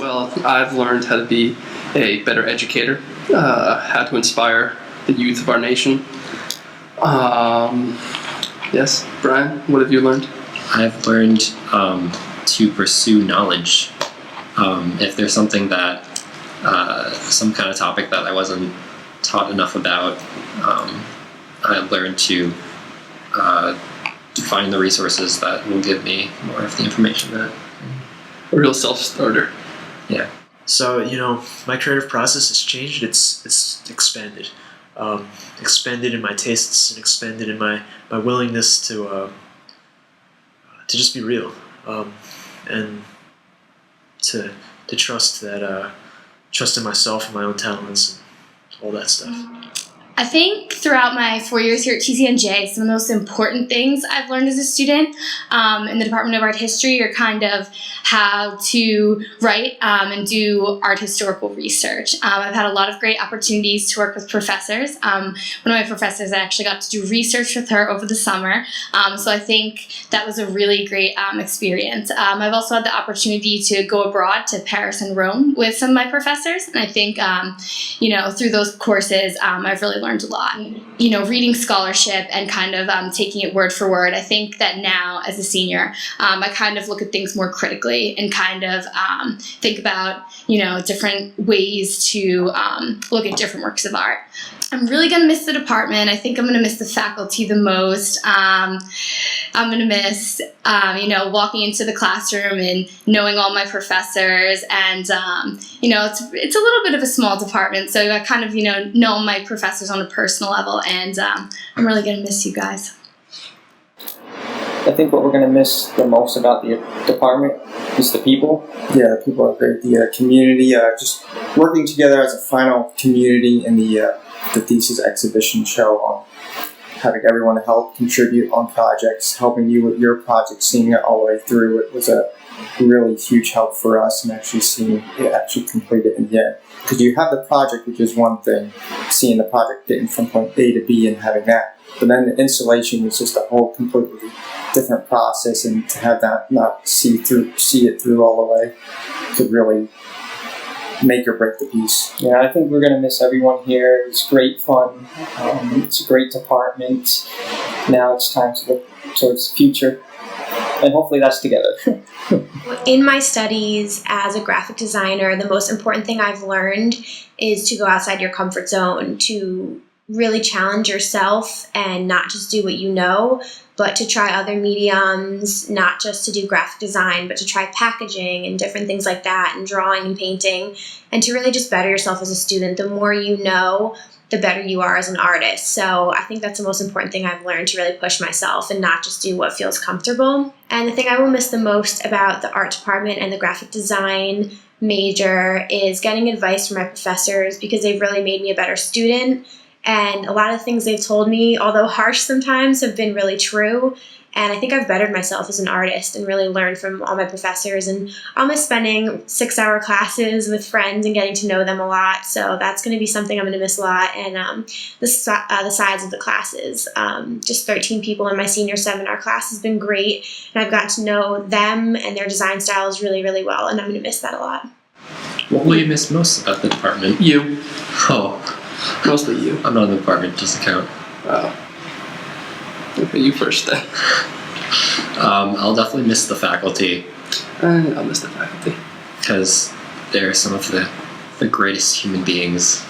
Well, I've learned how to be a better educator, how to inspire the youth of our nation. Yes, Brian, what have you learned? I've learned to pursue knowledge. If there's something that, some kind of topic that I wasn't taught enough about, I've learned to find the resources that will give me more of the information that... A real self-starter. Yeah. So, my creative process has changed. It's expanded. Expanded in my tastes and expanded in my willingness to just be real, and to trust in myself and my own talents and all that stuff. I think throughout my 4 years here at TCNJ, some of the most important things I've learned as a student in the Department of Art History are kind of how to write and do art historical research. I've had a lot of great opportunities to work with professors. One of my professors, I actually got to do research with her over the summer, so I think that was a really great experience. I've also had the opportunity to go abroad to Paris and Rome with some of my professors, and I think through those courses I've really learned a lot. Reading scholarship and kind of taking it word for word, I think that now as a senior, I kind of look at things more critically and kind of think about, different ways to look at different works of art. I'm really going to miss the department. I think I'm going to miss the faculty the most. I'm going to miss, walking into the classroom and knowing all my professors. And, it's a little bit of a small department, so I kind of, know my professors on a personal level. And I'm really going to miss you guys. I think what we're going to miss the most about the department is the people. Yeah, the people are great. The community, just working together as a final community in the thesis exhibition show on having everyone help contribute on projects, helping you with your project, seeing it all the way through. It was a really huge help for us, and actually seeing it actually completed in the end. Because you have the project, which is one thing, seeing the project getting from point A to B and having that. But then the installation is just a whole completely different process, and to have that not see it through all the way could really make or break the piece. Yeah, I think we're going to miss everyone here. It's great fun. It's a great department. Now it's time to look towards the future, and hopefully that's together. In my studies as a graphic designer, the most important thing I've learned is to go outside your comfort zone, to really challenge yourself and not just do what you know, but to try other mediums, not just to do graphic design, but to try packaging and different things like that, and drawing and painting, and to really just better yourself as a student. The more you know, the better you are as an artist. So I think that's the most important thing I've learned, to really push myself and not just do what feels comfortable. And the thing I will miss the most about the art department and the graphic design major is getting advice from my professors, because they've really made me a better student. And a lot of things they've told me, although harsh sometimes, have been really true. And I think I've bettered myself as an artist and really learned from all my professors. And I'll miss spending 6-hour classes with friends and getting to know them a lot. So that's going to be something I'm going to miss a lot. And the size of the classes. Just 13 people in my senior seminar class has been great. And I've gotten to know them and their design styles really, really well. And I'm going to miss that a lot. What will you miss most about the department? You. Oh. Mostly you. I'm not in the department, doesn't count. Oh. Okay, you first then. I'll definitely miss the faculty. I'll miss the faculty. Because they're some of the greatest human beings.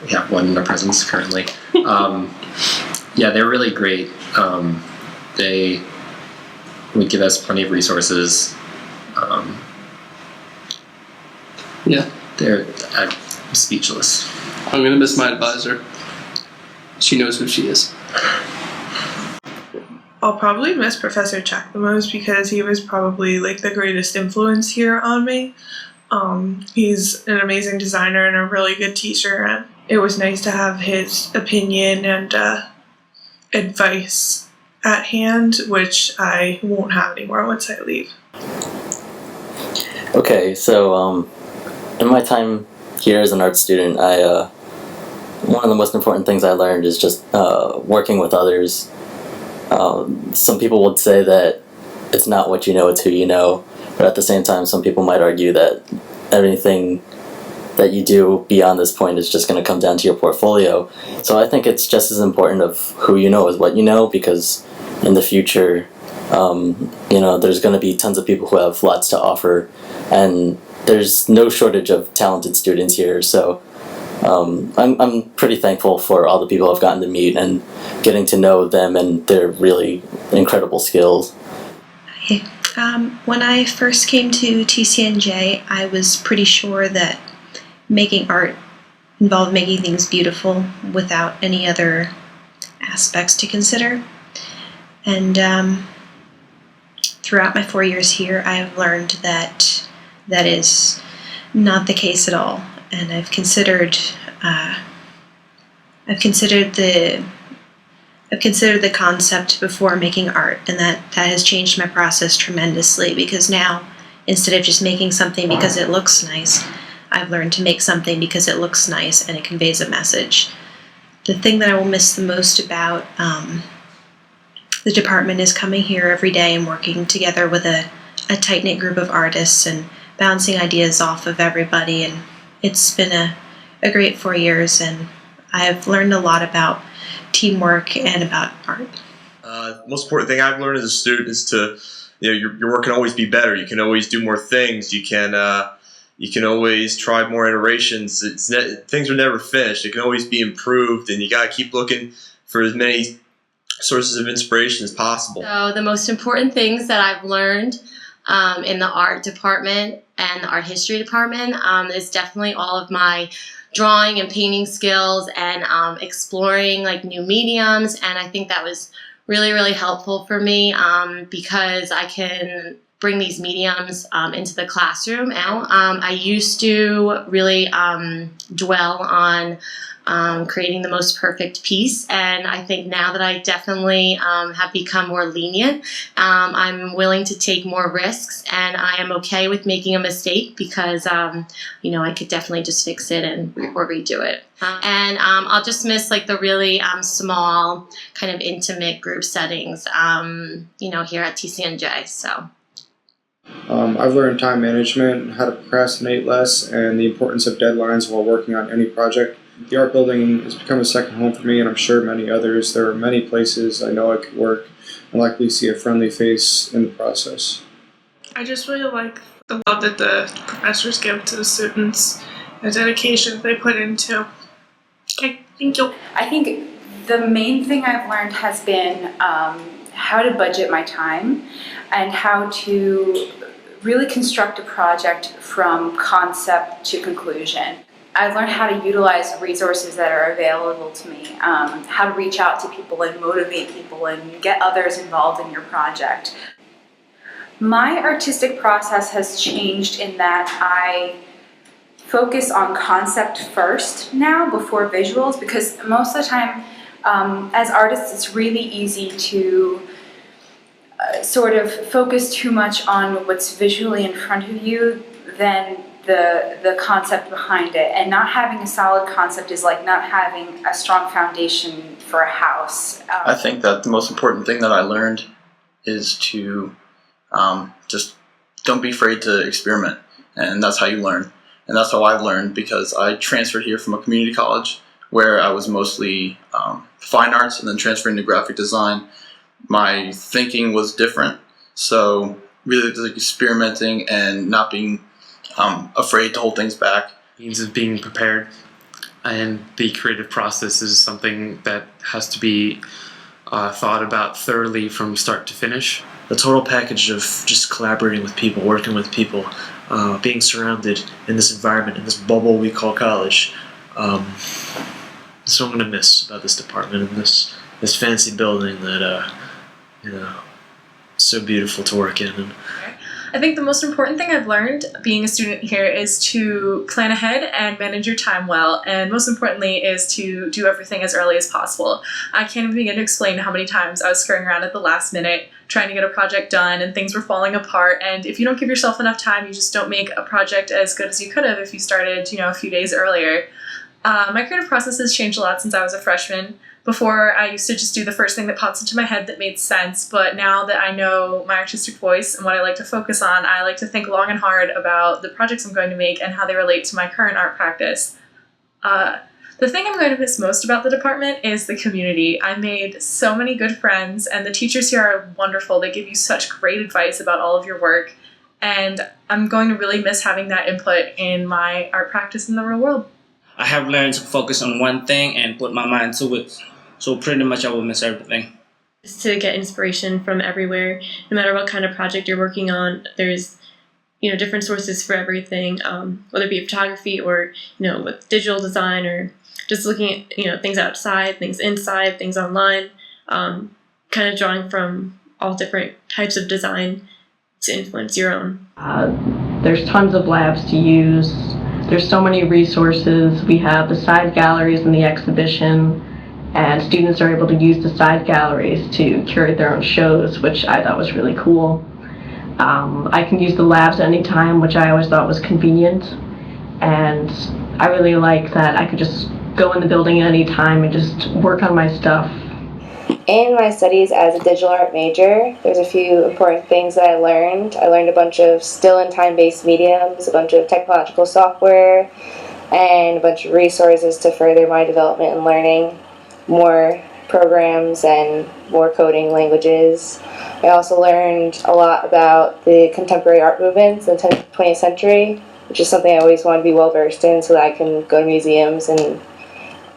We have one in our presence currently. Yeah, they're really great. They would give us plenty of resources. Yeah. I'm speechless. I'm going to miss my advisor. She knows who she is. I'll probably miss Professor Check the most, because he was probably the greatest influence here on me. He's an amazing designer and a really good teacher, and it was nice to have his opinion and advice at hand, which I won't have anymore once I leave. Okay, so in my time here as an art student, one of the most important things I learned is just working with others. Some people would say that it's not what you know, it's who you know. But at the same time, some people might argue that everything that you do beyond this point is just going to come down to your portfolio. So I think it's just as important of who you know as what you know, because in the future, there's going to be tons of people who have lots to offer, and there's no shortage of talented students here. So I'm pretty thankful for all the people I've gotten to meet and getting to know them and their really incredible skills. Hey, when I first came to TCNJ, I was pretty sure that making art involved making things beautiful without any other aspects to consider. And throughout my 4 years here, I have learned that that is not the case at all. And I've considered the concept before making art, and that has changed my process tremendously, because now, instead of just making something because it looks nice, I've learned to make something because it looks nice and it conveys a message. The thing that I will miss the most about the department is coming here every day and working together with a tight-knit group of artists and bouncing ideas off of everybody. And it's been a great 4 years, and I have learned a lot about teamwork and about art. The most important thing I've learned as a student is to, your work can always be better. You can always do more things. You can always try more iterations. Things are never finished. It can always be improved, and you got to keep looking for as many sources of inspiration as possible. So the most important things that I've learned in the art department and the art history department is definitely all of my drawing and painting skills and exploring like new mediums. And I think that was really, really helpful for me because I can bring these mediums into the classroom now. I used to really dwell on creating the most perfect piece, and I think now that I definitely have become more lenient, I'm willing to take more risks, and I am okay with making a mistake because I could definitely just fix it or redo it. And I'll just miss like the really small kind of intimate group settings here at TCNJ. So I've learned time management, how to procrastinate less, and the importance of deadlines while working on any project. The art building has become a second home for me, and I'm sure many others. There are many places I know I could work and likely see a friendly face in the process. I just really like the love that the professors give to the students, the dedication they put into. Okay, thank you. I think the main thing I've learned has been how to budget my time and how to really construct a project from concept to conclusion. I've learned how to utilize resources that are available to me, how to reach out to people and motivate people and get others involved in your project. My artistic process has changed in that I focus on concept first now before visuals, because most of the time as artists it's really easy to sort of focus too much on what's visually in front of you than the concept behind it. And not having a solid concept is like not having a strong foundation for a house. I think that the most important thing that I learned is to just don't be afraid to experiment, and that's how you learn. And that's how I've learned, because I transferred here from a community college where I was mostly fine arts, and then transferring to graphic design. My thinking was different, so really like experimenting and not being afraid to hold things back. Means of being prepared, and the creative process is something that has to be thought about thoroughly from start to finish. The total package of just collaborating with people, working with people, being surrounded in this environment, in this bubble we call college. That's what I'm going to miss about this department and this fancy building that so beautiful to work in. And I think the most important thing I've learned being a student here is to plan ahead and manage your time well, and most importantly is to do everything as early as possible. I can't even begin to explain how many times I was scurrying around at the last minute trying to get a project done and things were falling apart, and if you don't give yourself enough time, you just don't make a project as good as you could have if you started a few days earlier. My creative process has changed a lot since I was a freshman. Before, I used to just do the first thing that pops into my head that made sense, but now that I know my artistic voice and what I like to focus on, I like to think long and hard about the projects I'm going to make and how they relate to my current art practice. The thing I'm going to miss most about the department is the community. I made so many good friends, and the teachers here are wonderful. They give you such great advice about all of your work, and I'm going to really miss having that input in my art practice in the real world. I have learned to focus on one thing and put my mind to it, so pretty much I will miss everything. Just to get inspiration from everywhere, no matter what kind of project you're working on, there's different sources for everything, whether it be photography or with digital design or just looking at things outside, things inside, things online, kind of drawing from all different types of design to influence your own. There's tons of labs to use. There's so many resources. We have the side galleries in the exhibition, and students are able to use the side galleries to curate their own shows, which I thought was really cool. I can use the labs at any time, which I always thought was convenient, and I really like that I could just go in the building at any time and just work on my stuff. In my studies as a digital art major, there's a few important things that I learned. I learned a bunch of still and time-based mediums, a bunch of technological software, and a bunch of resources to further my development and learning, more programs and more coding languages. I also learned a lot about the contemporary art movements in the 20th century, which is something I always wanted to be well-versed in so that I can go to museums and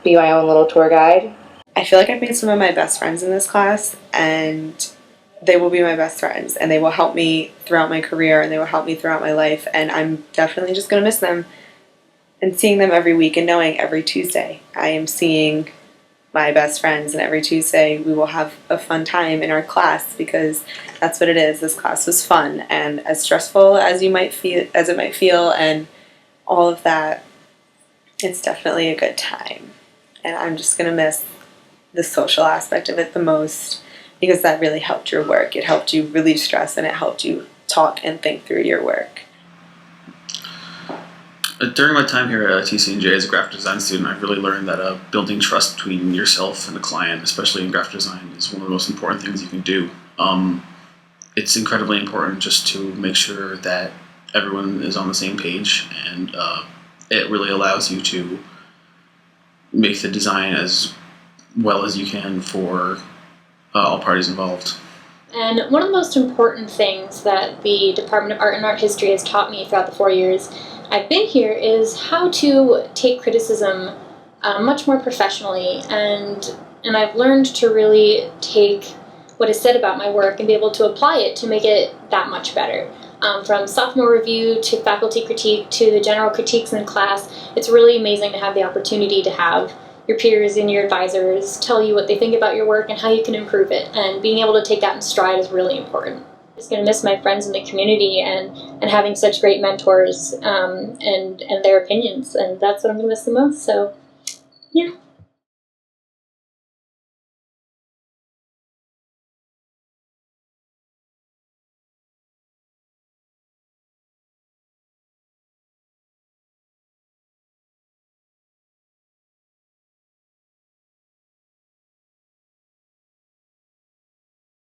be my own little tour guide. I feel like I've made some of my best friends in this class, and they will be my best friends, and they will help me throughout my career, and they will help me throughout my life, and I'm definitely just going to miss them. And seeing them every week and knowing every Tuesday I am seeing my best friends, and every Tuesday we will have a fun time in our class, because that's what it is. This class was fun, and as stressful as it might feel and all of that, it's definitely a good time. And I'm just going to miss the social aspect of it the most, because that really helped your work. It helped you relieve stress, and it helped you talk and think through your work. During my time here at TCNJ as a graphic design student, I've really learned that building trust between yourself and the client, especially in graphic design, is one of the most important things you can do. It's incredibly important just to make sure that everyone is on the same page, and it really allows you to make the design as well as you can for all parties involved. And one of the most important things that the Department of Art and Art History has taught me throughout the 4 years I've been here is how to take criticism much more professionally, and I've learned to really take what is said about my work and be able to apply it to make it that much better. From sophomore review to faculty critique to the general critiques in class, it's really amazing to have the opportunity to have your peers and your advisors tell you what they think about your work and how you can improve it, and being able to take that in stride is really important. I'm just going to miss my friends in the community and having such great mentors and their opinions, and that's what I'm going to miss the most, so yeah.